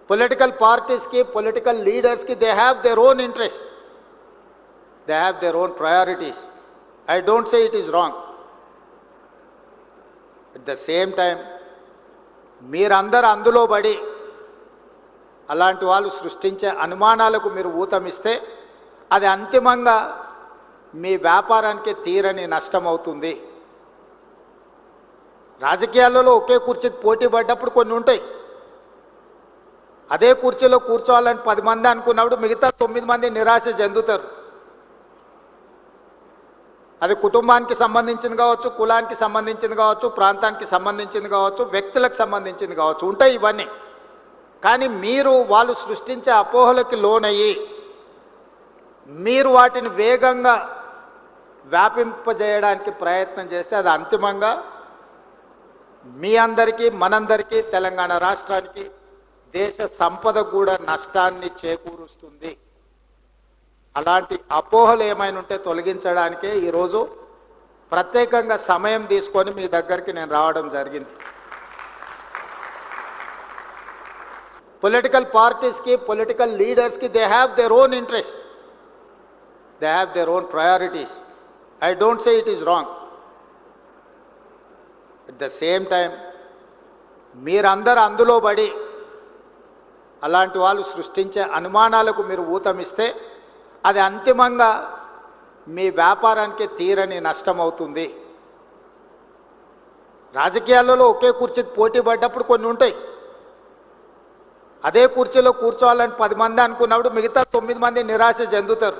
Political parties ki, political leaders ki, they have their own interest. They have their own priorities. I don't say it is wrong. At the same time, మీరందరూ అందులో పడి అలాంటి వాళ్ళు సృష్టించే అనుమానాలకు మీరు ఊతమిస్తే అది అంతిమంగా మీ వ్యాపారానికి తీరని నష్టం అవుతుంది. రాజకీయాలలో ఒకే కుర్చీకి పోటీ పడ్డప్పుడు కొన్ని ఉంటాయి. అదే కుర్చీలో కూర్చోవాలని 10 మంది అనుకున్నప్పుడు మిగతా 9 మంది నిరాశ చెందుతారు. అది కుటుంబానికి సంబంధించింది కావచ్చు, కులానికి సంబంధించింది కావచ్చు, ప్రాంతానికి సంబంధించింది కావచ్చు, వ్యక్తులకు సంబంధించింది కావచ్చు, ఉంటాయి ఇవన్నీ. కానీ మీరు వాళ్ళు సృష్టించే అపోహలకి లోనయ్యి మీరు వాటిని వేగంగా వ్యాపింపజేయడానికి ప్రయత్నం చేస్తే అది అంతిమంగా మీ అందరికీ, మనందరికీ, తెలంగాణ రాష్ట్రానికి, దేశ సంపద కూడా నష్టాన్ని చేకూరుస్తుంది. అలాంటి అపోహలు ఏమైనా ఉంటే తొలగించడానికే ఈరోజు ప్రత్యేకంగా సమయం తీసుకొని మీ దగ్గరికి నేను రావడం జరిగింది. పొలిటికల్ పార్టీస్కి, పొలిటికల్ లీడర్స్కి they have their own interest. They have their own priorities. I don't say it is wrong. At the same time మీరందరూ అందులో పడి అలాంటి వాళ్ళు సృష్టించే అనుమానాలకు మీరు ఊతమిస్తే అది అంతిమంగా మీ వ్యాపారానికి తీరని నష్టం అవుతుంది. రాజకీయాలలో ఒకే కుర్చీకి పోటీ పడ్డప్పుడు కొన్ని ఉంటాయి. అదే కుర్చీలో కూర్చోవాలని 10 మంది అనుకున్నప్పుడు మిగతా 9 మంది నిరాశ చెందుతారు.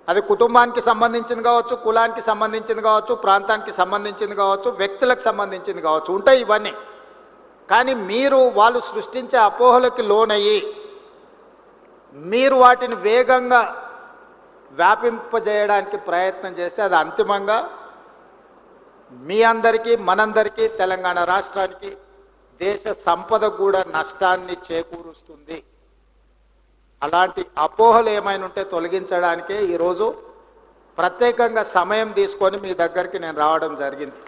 అది కుటుంబానికి సంబంధించింది కావచ్చు, కులానికి సంబంధించింది కావచ్చు, ప్రాంతానికి సంబంధించింది కావచ్చు, వ్యక్తులకు సంబంధించింది కావచ్చు, ఉంటాయి ఇవన్నీ. కానీ మీరు వాళ్ళు సృష్టించే అపోహలకి లోనయ్యి మీరు వాటిని వేగంగా వ్యాపింపజేయడానికి ప్రయత్నం చేస్తే అది అంతిమంగా మీ అందరికీ, మనందరికీ, తెలంగాణ రాష్ట్రానికి, దేశ సంపద కూడా నష్టాన్ని చేకూరుస్తుంది. అలాంటి అపోహలు ఏమైనా ఉంటే తొలగించడానికే ఈరోజు ప్రత్యేకంగా సమయం తీసుకొని మీ దగ్గరికి నేను రావడం జరిగింది.